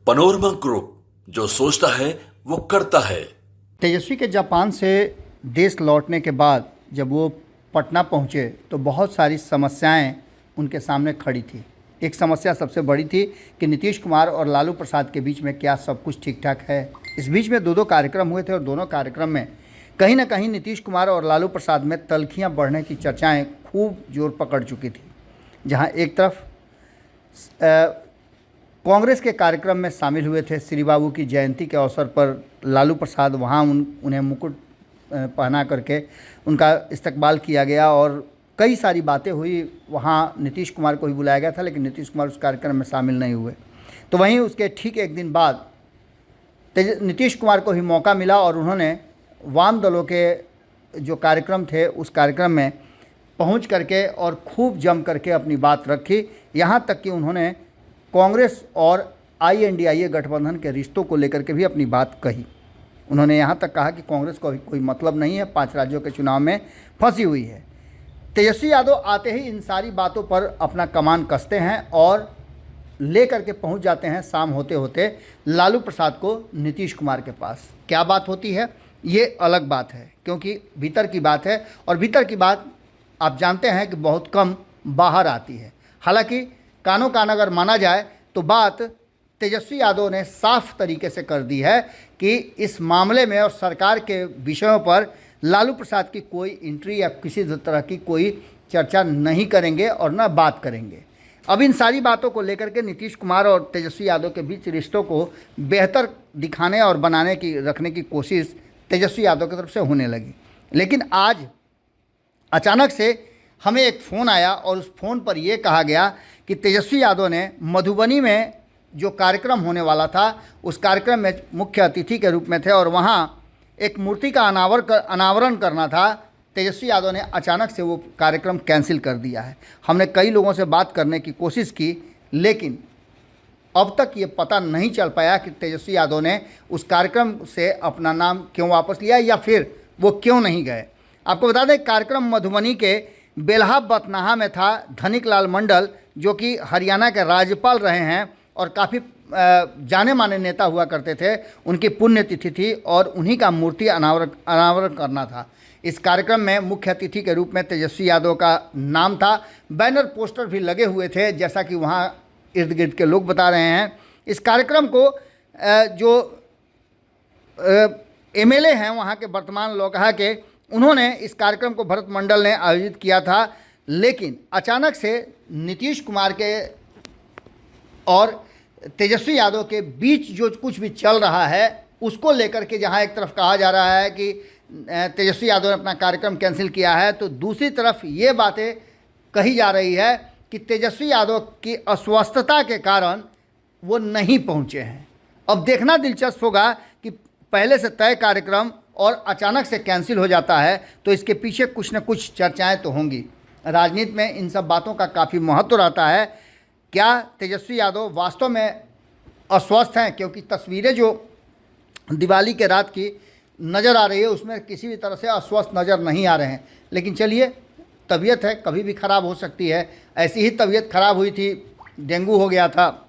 Panorama group, जो सोचता है वो करता है। तेजस्वी के जापान से देश लौटने के बाद जब वो पटना पहुँचे तो बहुत सारी समस्याएं उनके सामने खड़ी थी। एक समस्या सबसे बड़ी थी कि नीतीश कुमार और लालू प्रसाद के बीच में क्या सब कुछ ठीक ठाक है। इस बीच में दो कार्यक्रम हुए थे और दोनों कार्यक्रम में कहीं ना कहीं नीतीश कुमार और लालू प्रसाद में तल्खियां बढ़ने की चर्चाएं खूब जोर पकड़ चुकी थी। जहां एक तरफ कांग्रेस के कार्यक्रम में शामिल हुए थे, श्री बाबू की जयंती के अवसर पर लालू प्रसाद वहां उन्हें मुकुट पहना करके उनका इस्तकबाल किया गया और कई सारी बातें हुई। वहाँ नीतीश कुमार को भी बुलाया गया था, लेकिन नीतीश कुमार उस कार्यक्रम में शामिल नहीं हुए। तो वहीं उसके ठीक एक दिन बाद नीतीश कुमार को भी मौका मिला और उन्होंने वाम दलों के जो कार्यक्रम थे उस कार्यक्रम में पहुंच करके और खूब जम करके अपनी बात रखी। यहाँ तक कि उन्होंने कांग्रेस और INDIA गठबंधन के रिश्तों को लेकर के भी अपनी बात कही। उन्होंने यहाँ तक कहा कि कांग्रेस को अभी कोई मतलब नहीं है, 5 राज्यों के चुनाव में फंसी हुई है। तेजस्वी यादव आते ही इन सारी बातों पर अपना कमान कसते हैं और ले करके पहुँच जाते हैं शाम होते होते लालू प्रसाद को नीतीश कुमार के पास। क्या बात होती है ये अलग बात है, क्योंकि भीतर की बात है और भीतर की बात आप जानते हैं कि बहुत कम बाहर आती है। हालांकि कानों कान अगर माना जाए तो बात तेजस्वी यादव ने साफ तरीके से कर दी है कि इस मामले में और सरकार के विषयों पर लालू प्रसाद की कोई एंट्री या किसी तरह की कोई चर्चा नहीं करेंगे और न बात करेंगे। अब इन सारी बातों को लेकर के नीतीश कुमार और तेजस्वी यादव के बीच रिश्तों को बेहतर दिखाने और बनाने की रखने की कोशिश तेजस्वी यादव की तरफ से होने लगी। लेकिन आज अचानक से हमें एक फ़ोन आया और उस फ़ोन पर यह कहा गया कि तेजस्वी यादव ने मधुबनी में जो कार्यक्रम होने वाला था उस कार्यक्रम में मुख्य अतिथि के रूप में थे और वहाँ एक मूर्ति का अनावरण करना था। तेजस्वी यादव ने अचानक से वो कार्यक्रम कैंसिल कर दिया है। हमने कई लोगों से बात करने की कोशिश की, लेकिन अब तक ये पता नहीं चल पाया कि तेजस्वी यादव ने उस कार्यक्रम से अपना नाम क्यों वापस लिया या फिर वो क्यों नहीं गए। आपको बता दें, कार्यक्रम मधुबनी के बेल्हा बतनाहा में था। धनिक लाल मंडल जो कि हरियाणा के राज्यपाल रहे हैं और काफ़ी जाने माने नेता हुआ करते थे, उनकी पुण्यतिथि थी और उन्हीं का मूर्ति अनावरण करना था। इस कार्यक्रम में मुख्य अतिथि के रूप में तेजस्वी यादव का नाम था। बैनर पोस्टर भी लगे हुए थे, जैसा कि वहाँ इर्द गिर्द के लोग बता रहे हैं। इस कार्यक्रम को जो MLA हैं वहाँ के वर्तमान लोकहा के, उन्होंने इस कार्यक्रम को भरत मंडल ने आयोजित किया था। लेकिन अचानक से नीतीश कुमार के और तेजस्वी यादव के बीच जो कुछ भी चल रहा है उसको लेकर के, जहां एक तरफ कहा जा रहा है कि तेजस्वी यादव ने अपना कार्यक्रम कैंसिल किया है, तो दूसरी तरफ ये बातें कही जा रही है कि तेजस्वी यादव की अस्वस्थता के कारण वो नहीं पहुंचे हैं। अब देखना दिलचस्प होगा कि पहले से तय कार्यक्रम और अचानक से कैंसिल हो जाता है तो इसके पीछे कुछ न कुछ चर्चाएं तो होंगी। राजनीति में इन सब बातों का काफ़ी महत्व रहता है। क्या तेजस्वी यादव वास्तव में अस्वस्थ हैं? क्योंकि तस्वीरें जो दिवाली के रात की नज़र आ रही है उसमें किसी भी तरह से अस्वस्थ नज़र नहीं आ रहे हैं। लेकिन चलिए, तबीयत है, कभी भी ख़राब हो सकती है। ऐसी ही तबीयत ख़राब हुई थी, डेंगू हो गया था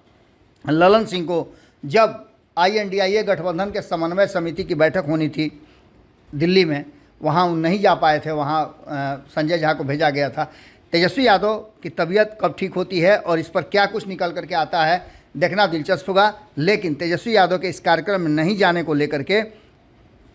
ललन सिंह को, जब INDIA गठबंधन के समन्वय समिति की बैठक होनी थी दिल्ली में। वहाँ नहीं जा पाए थे, वहाँ संजय झा को भेजा गया था। तेजस्वी यादव की तबीयत कब ठीक होती है और इस पर क्या कुछ निकल करके आता है, देखना दिलचस्प होगा। लेकिन तेजस्वी यादव के इस कार्यक्रम में नहीं जाने को लेकर के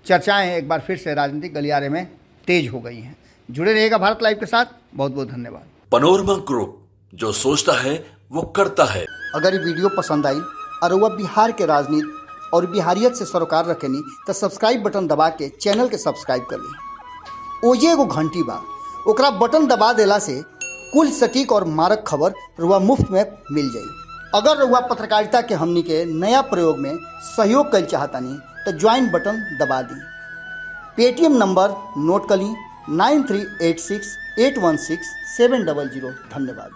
चर्चाएं एक बार फिर से राजनीतिक गलियारे में तेज हो गई हैं। जुड़े रहिएगा भारत लाइव के साथ। बहुत बहुत धन्यवाद। पनोरमा ग्रुप, जो सोचता है वो करता है। अगर ये वीडियो पसंद आई और वह बिहार के राजनीति और बिहारियत से सरोकार रखेनी तो सब्सक्राइब बटन दबा के चैनल के सब्सक्राइब कर ली। ओजे एगो घंटी बा, ओकरा बटन दबा देला से कुल सटीक और मारक खबर रुआ मुफ्त में मिल जाई। अगर रुआ पत्रकारिता के हमनी के नया प्रयोग में सहयोग कर चाहतानी तो ज्वाइन बटन दबा दी। पेटीएम नंबर नोट कर ली 9386816700। धन्यवाद।